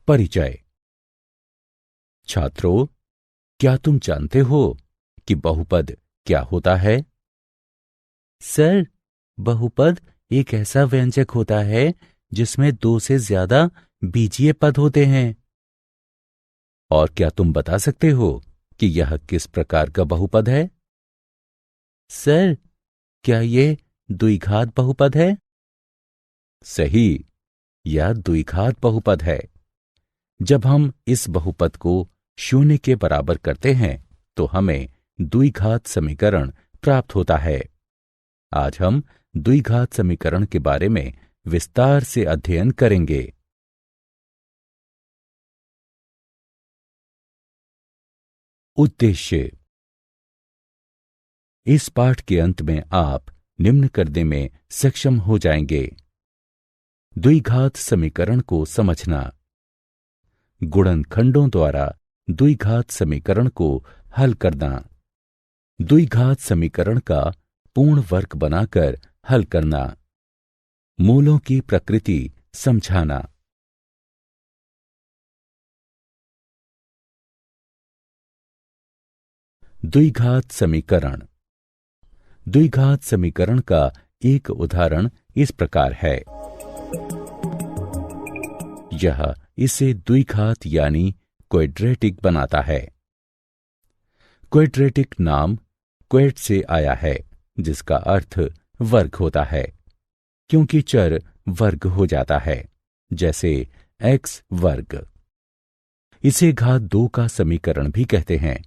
परिचय। छात्रों, क्या तुम जानते हो कि बहुपद क्या होता है? सर, बहुपद एक ऐसा व्यंजक होता है जिसमें दो से ज्यादा बीजीय पद होते हैं। और क्या तुम बता सकते हो कि यह किस प्रकार का बहुपद है? सर, क्या ये द्विघात बहुपद है? सही, यह द्विघात बहुपद है। जब हम इस बहुपद को शून्य के बराबर करते हैं तो हमें द्विघात समीकरण प्राप्त होता है। आज हम द्विघात समीकरण के बारे में विस्तार से अध्ययन करेंगे। उद्देश्य। इस पाठ के अंत में आप निम्न करने में सक्षम हो जाएंगे: द्विघात समीकरण को समझना, गुणनखंडों द्वारा द्विघात समीकरण को हल करना, द्विघात समीकरण का पूर्ण वर्ग बनाकर हल करना, मूलों की प्रकृति समझाना। द्विघात समीकरण। द्विघात समीकरण का एक उदाहरण इस प्रकार है। यह इसे द्विघात यानी क्वैड्रेटिक बनाता है। क्वैड्रेटिक नाम क्वैड से आया है, जिसका अर्थ वर्ग होता है, क्योंकि चर वर्ग हो जाता है, जैसे x वर्ग। इसे घात 2 का समीकरण भी कहते हैं,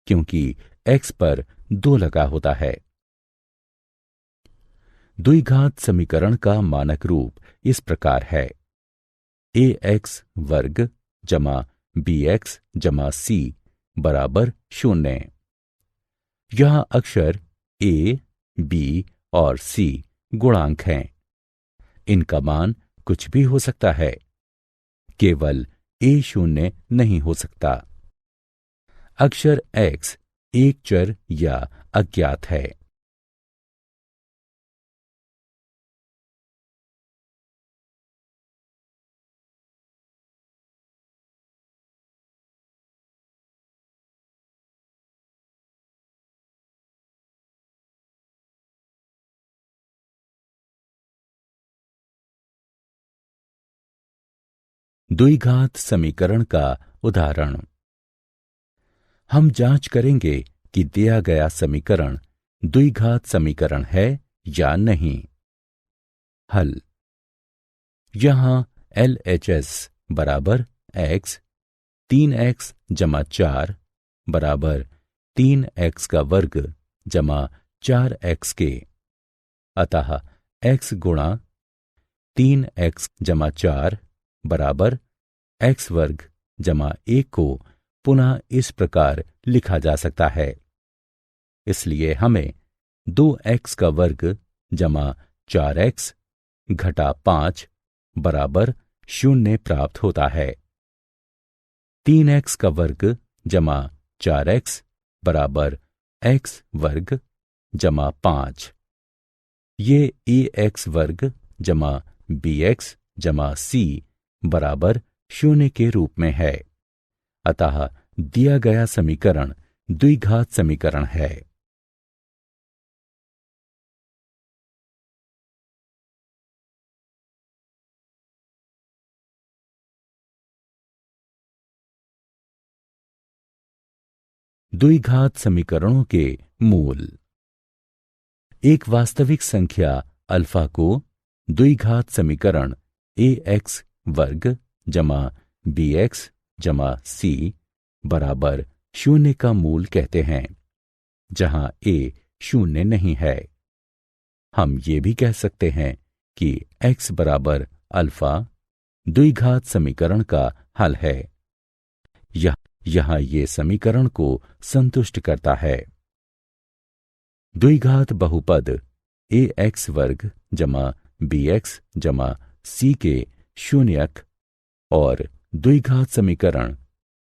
क्योंकि x पर 2 लगा होता है। द्विघात समीकरण का मानक रूप इस प्रकार है: ax वर्ग जमा bx जमा c बराबर 0। यहां अक्षर a, b और c गुणांक हैं। इनका मान कुछ भी हो सकता है, केवल a शून्य नहीं हो सकता। अक्षर x एक चर या अज्ञात है। द्विघात समीकरण का उदाहरण। हम जांच करेंगे कि दिया गया समीकरण द्विघात समीकरण है या नहीं। हल। यहां LHS बराबर x 3x जमा 4 बराबर 3x का वर्ग जमा 4x के। अतः x गुणा 3x जमा 4 बराबर x वर्ग जमा 1 को पुनः इस प्रकार लिखा जा सकता है। इसलिए हमें 2x का वर्ग जमा 4x घटा 5 बराबर 0 प्राप्त होता है। 3x का वर्ग जमा 4x बराबर x वर्ग जमा 5। ये ax वर्ग जमा bx जमा c बराबर 0 के रूप में है। अतः दिया गया समीकरण द्विघात समीकरण है। द्विघात समीकरणों के मूल। एक वास्तविक संख्या अल्फा को द्विघात समीकरण ax वर्ग जमा bx जमा c बराबर 0 का मूल कहते हैं, जहां a 0 नहीं है। हम ये भी कह सकते हैं कि x बराबर अल्फा द्विघात समीकरण का हल है। यहां ये समीकरण को संतुष्ट करता है। द्विघात बहुपद ax वर्ग जमा bx जमा c के शून्यक और द्विघात समीकरण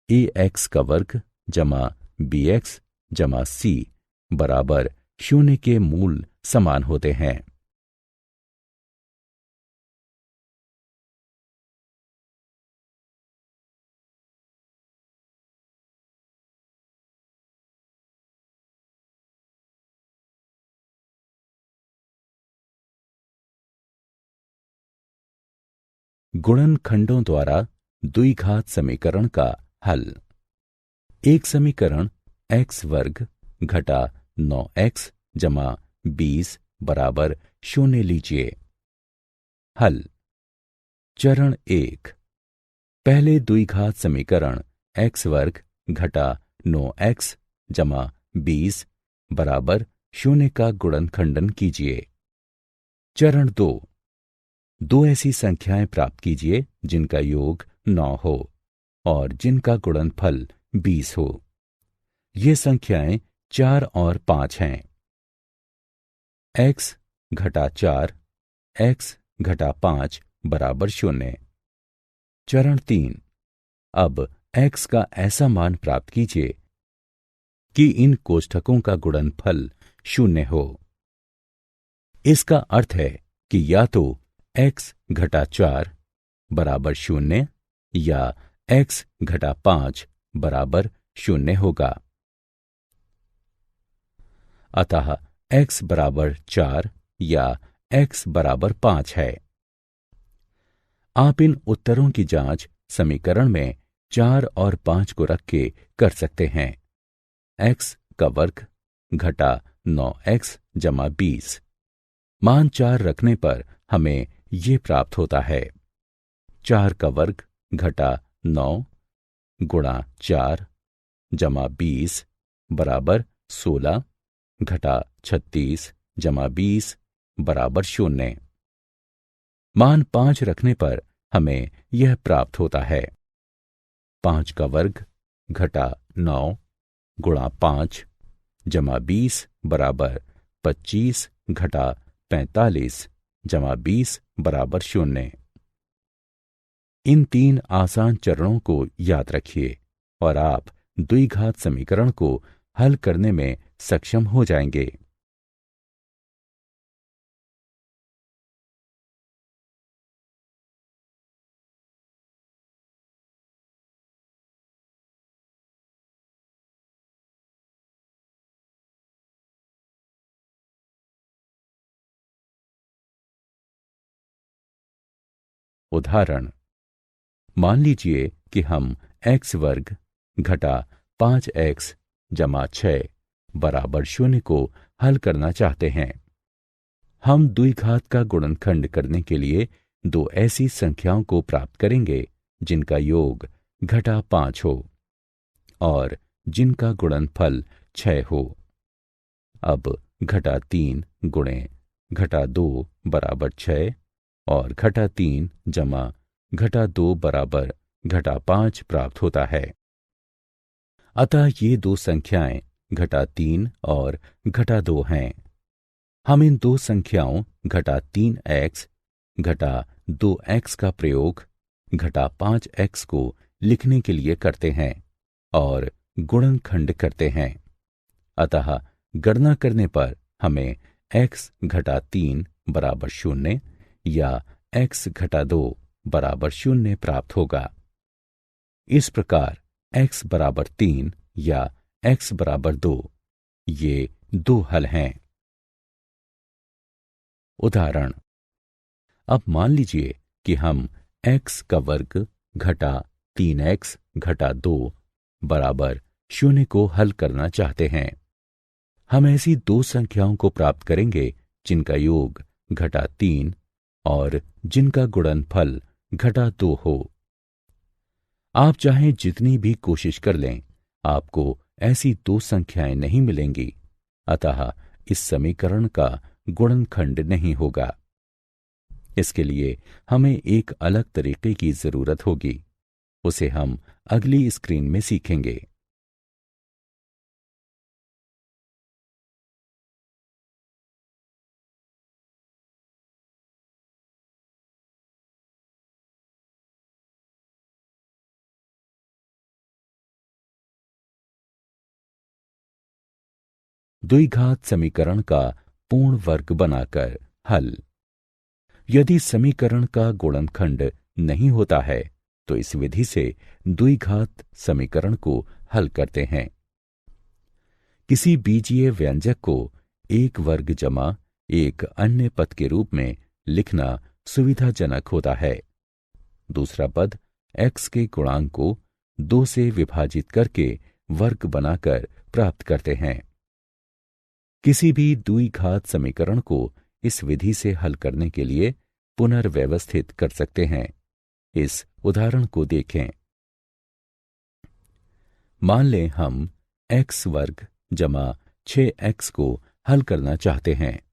ax का वर्ग जमा bx जमा c बराबर 0 के मूल समान होते हैं। गुणनखंडों द्वारा द्विघात समीकरण का हल। एक समीकरण x वर्ग घटा 9x जमा 20 बराबर 0 लीजिए। हल। चरण 1। पहले द्विघात समीकरण x वर्ग घटा 9x जमा 20 बराबर 0 का गुणनखंडन कीजिए। चरण 2। दो ऐसी संख्याएं प्राप्त कीजिए जिनका योग 9 हो और जिनका गुणनफल 20 हो। ये संख्याएं 4 और 5 हैं। x घटा 4 x घटा 5 बराबर 0। चरण 3। अब x का ऐसा मान प्राप्त कीजिए कि इन कोष्ठकों का गुणनफल 0 हो। इसका अर्थ है कि या तो x घटा 4 बराबर 0 या x घटा 5 बराबर 0 होगा। अतः x बराबर 4 या x बराबर 5 है। आप इन उत्तरों की जांच समीकरण में 4 और 5 को रख के कर सकते हैं। x का वर्ग घटा 9x जमा 20 मान 4 रखने पर हमें ये प्राप्त होता है। 4 का वर्ग घटा 9 गुणा 4 जमा 20 बराबर 16 घटा 36 जमा 20 बराबर 0। मान 5 रखने पर हमें यह प्राप्त होता है। 5 का वर्ग घटा 9 गुणा 5 जमा 20 बराबर 25 घटा 45 जमा 20 बराबर 0। इन 3 आसान चरणों को याद रखिए और आप द्विघात समीकरण को हल करने में सक्षम हो जाएंगे। उदाहरण। मान लीजिए कि हम x वर्ग घटा 5x जमा 6 बराबर 0 को हल करना चाहते हैं। हम द्विघात का गुणनखंड करने के लिए दो ऐसी संख्याओं को प्राप्त करेंगे जिनका योग घटा 5 हो और जिनका गुणनफल 6 हो। अब घटा 3 गुणे घटा 2 बराबर 6 और घटा 3 जमा घटा 2 बराबर घटा 5 प्राप्त होता है। अतः ये दो संख्याएं घटा 3 और घटा 2 हैं। हम इन दो संख्याओं घटा 3x घटा 2x का प्रयोग घटा 5x को लिखने के लिए करते हैं और गुणनखंड करते हैं। अतः गणना करने पर हमें x घटा 3 बराबर 0 या x घटा 2 बराबर 0 प्राप्त होगा। इस प्रकार x बराबर 3 या x बराबर 2 ये दो हल हैं। उदाहरण। अब मान लीजिए कि हम x का वर्ग घटा 3x घटा 2 बराबर 0 को हल करना चाहते हैं। हम ऐसी दो संख्याओं को प्राप्त करेंगे जिनका योग घटा 3 और जिनका गुणनफल घटा 2 हो। आप चाहें जितनी भी कोशिश कर लें, आपको ऐसी दो संख्याएं नहीं मिलेंगी। अतः इस समीकरण का गुणनखंड नहीं होगा। इसके लिए हमें एक अलग तरीके की जरूरत होगी। उसे हम अगली स्क्रीन में सीखेंगे। द्विघात समीकरण का पूर्ण वर्ग बनाकर हल। यदि समीकरण का गुणनखंड नहीं होता है तो इस विधि से द्विघात समीकरण को हल करते हैं। किसी बीजीय व्यंजक को एक वर्ग जमा एक अन्य पद के रूप में लिखना सुविधाजनक होता है। दूसरा पद x के गुणांक को 2 से विभाजित करके वर्ग बनाकर प्राप्त करते हैं। किसी भी द्विघात समीकरण को इस विधि से हल करने के लिए पुनर्व्यवस्थित कर सकते हैं। इस उदाहरण को देखें। मान लें हम x वर्ग जमा 6x को हल करना चाहते हैं।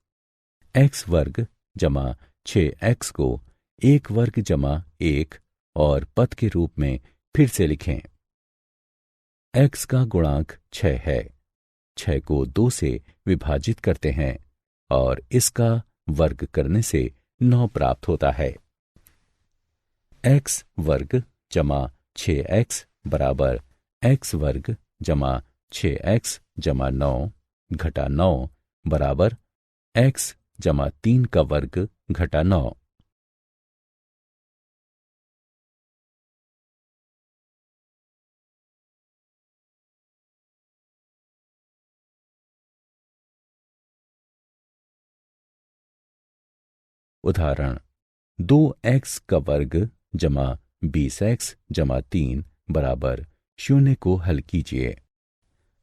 x वर्ग जमा 6x को 1 वर्ग जमा 1 और पद के रूप में फिर से लिखें। x का गुणांक 6 है। 6 को 2 से विभाजित करते हैं और इसका वर्ग करने से 9 प्राप्त होता है। x वर्ग जमा 6x बराबर x वर्ग जमा 6x जमा 9 घटा 9 बराबर x जमा 3 का वर्ग घटा 9। उदाहरण 2x का वर्ग जमा 20x जमा 3 बराबर 0 को हल कीजिए।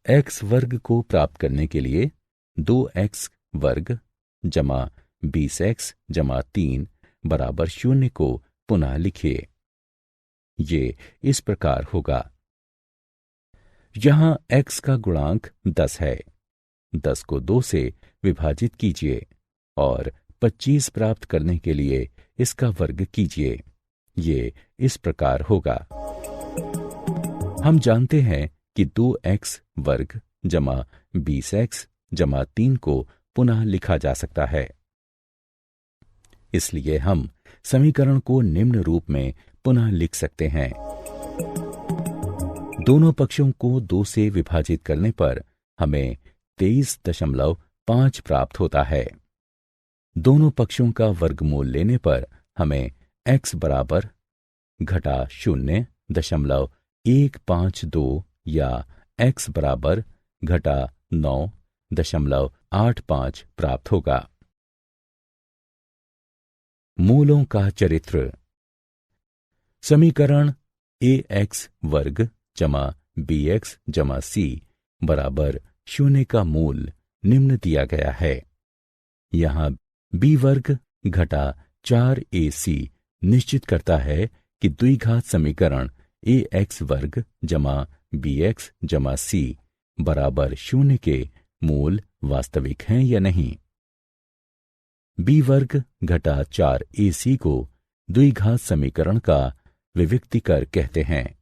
x वर्ग को प्राप्त करने के लिए 2x वर्ग जमा 20x जमा 3 बराबर 0 को पुनः लिखिए। ये इस प्रकार होगा। यहां x का गुणांक 10 है। 10 को 2 से विभाजित कीजिए और 25 प्राप्त करने के लिए इसका वर्ग कीजिए। ये इस प्रकार होगा। हम जानते हैं कि 2x वर्ग जमा 20x जमा 3 को पुनः लिखा जा सकता है। इसलिए हम समीकरण को निम्न रूप में पुनः लिख सकते हैं। दोनों पक्षों को 2 से विभाजित करने पर हमें 23.5 प्राप्त होता है। दोनों पक्षों का वर्गमूल लेने पर हमें x बराबर घटा 0.152 या x बराबर घटा 9.85 प्राप्त होगा। मूलों का चरित्र। समीकरण ax वर्ग जमा bx जमा c बराबर 0 का मूल निम्न दिया गया है। यहां b वर्ग घटा 4ac निश्चित करता है कि द्विघात समीकरण ax वर्ग जमा bx जमा c बराबर 0 के मूल वास्तविक हैं या नहीं। b वर्ग घटा 4ac को द्विघात समीकरण का विविक्तिकर कहते हैं।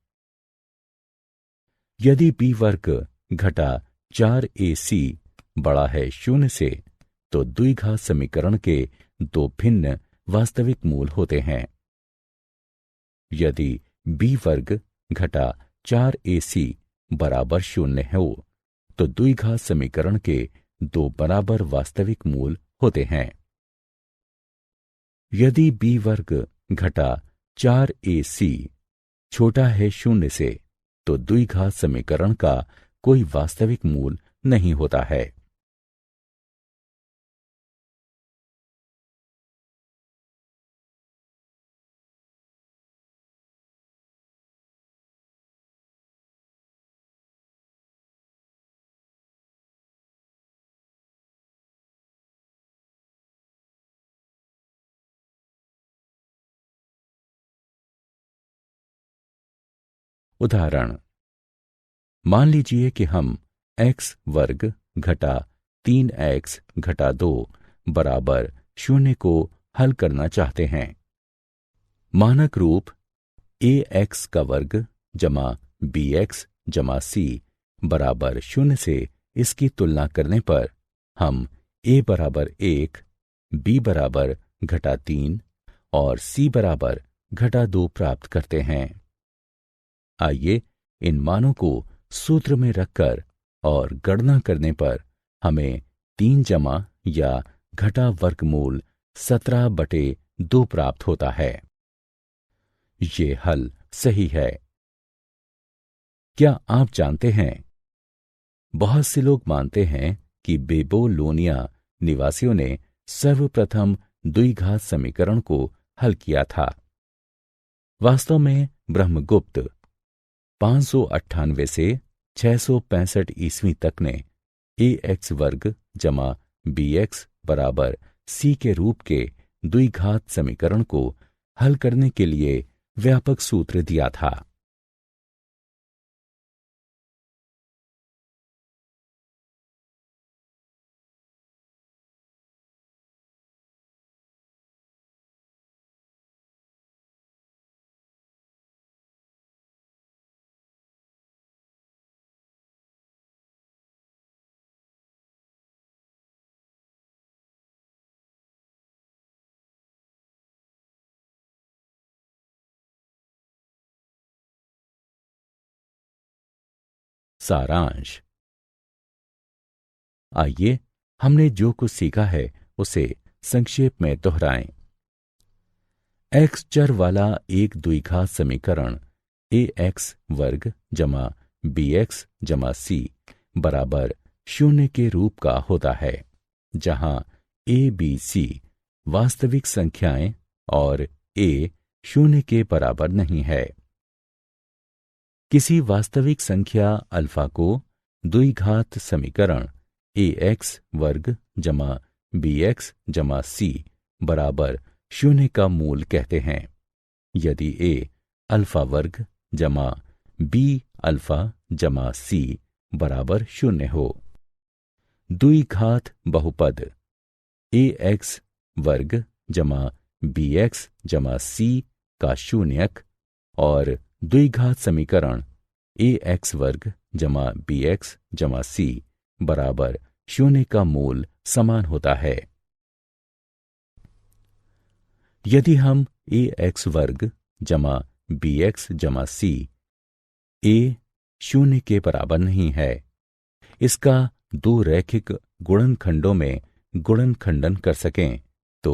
यदि b वर्ग घटा 4ac बड़ा है 0 से तो द्विघात समीकरण के 2 भिन्न वास्तविक मूल होते हैं। यदि b वर्ग घटा 4ac बराबर 0 हो तो द्विघात समीकरण के 2 बराबर वास्तविक मूल होते हैं। यदि b वर्ग घटा 4ac छोटा है 0 से तो द्विघात समीकरण का कोई वास्तविक मूल नहीं होता है। उदाहरण मान लीजिए कि हम x वर्ग घटा 3x घटा 2 बराबर 0 को हल करना चाहते हैं। मानक रूप ax का वर्ग जमा bx जमा c बराबर 0 से इसकी तुलना करने पर हम a बराबर 1, b बराबर घटा 3 और c बराबर घटा 2 प्राप्त करते हैं। आइए इन मानों को सूत्र में रखकर और गणना करने पर हमें 3 जमा या घटा वर्गमूल 17/2 प्राप्त होता है। ये हल सही है। क्या आप जानते हैं, बहुत से लोग मानते हैं कि बेबोलोनिया निवासियों ने सर्वप्रथम द्विघात समीकरण को हल किया था। वास्तव में ब्रह्मगुप्त 598 से 665 ईस्वी तक ने ax वर्ग जमा bx बराबर c के रूप के द्विघात समीकरण को हल करने के लिए व्यापक सूत्र दिया था। सारांश। आइए हमने जो कुछ सीखा है उसे संक्षेप में दोहराएं। x चर वाला एक द्विघात समीकरण ax वर्ग जमा bx जमा c बराबर 0 के रूप का होता है, जहां a b c वास्तविक संख्याएं और a 0 के बराबर नहीं है। किसी वास्तविक संख्या अल्फा को द्विघात समीकरण ax वर्ग जमा bx जमा c बराबर 0 का मूल कहते हैं यदि a अल्फा वर्ग जमा b अल्फा जमा c बराबर 0 हो। द्विघात बहुपद ax वर्ग जमा bx जमा c का शून्यक और द्विघात समीकरण ax वर्ग जमा bx जमा c बराबर 0 का मूल समान होता है। यदि हम ax वर्ग जमा bx जमा c a 0 के बराबर नहीं है, इसका दो रैखिक गुणनखंडों में गुणनखंडन कर सकें तो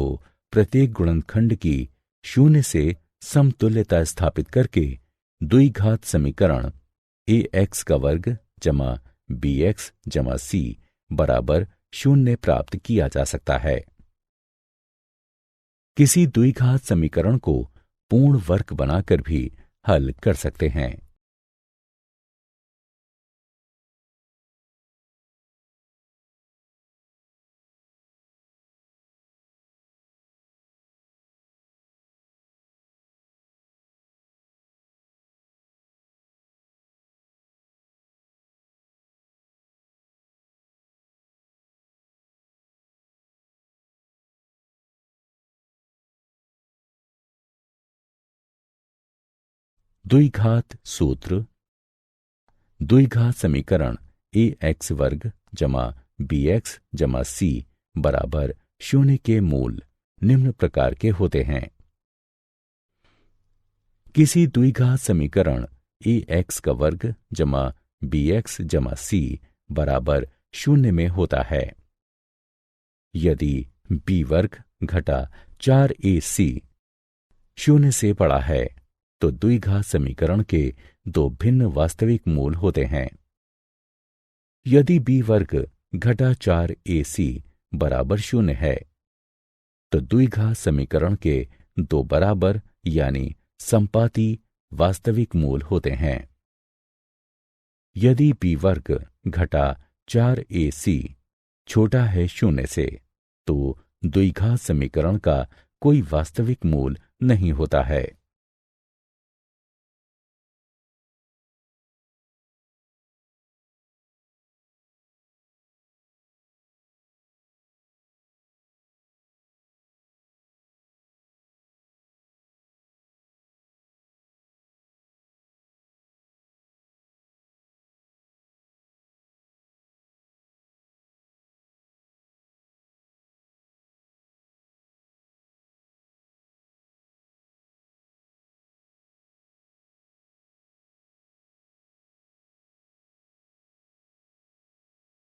प्रत्येक गुणनखंड की 0 से समतुल्यता स्थापित करके द्विघात समीकरण ax का वर्ग जमा bx जमा c बराबर 0 प्राप्त किया जा सकता है। किसी द्विघात समीकरण को पूर्ण वर्ग बनाकर भी हल कर सकते हैं। द्विघात सूत्र। द्विघात समीकरण ax वर्ग जमा bx जमा c बराबर 0 के मूल निम्न प्रकार के होते हैं। किसी द्विघात समीकरण ax का वर्ग जमा bx जमा c बराबर 0 में होता है यदि b वर्ग घटा 4ac 0 से बड़ा है तो द्विघात समीकरण के दो भिन्न वास्तविक मूल होते हैं। यदि b वर्ग घटा 4ac बराबर 0 है तो द्विघात समीकरण के दो बराबर यानी संपाती वास्तविक मूल होते हैं। यदि b वर्ग घटा 4ac छोटा है 0 से तो द्विघात समीकरण का कोई वास्तविक मूल नहीं होता है।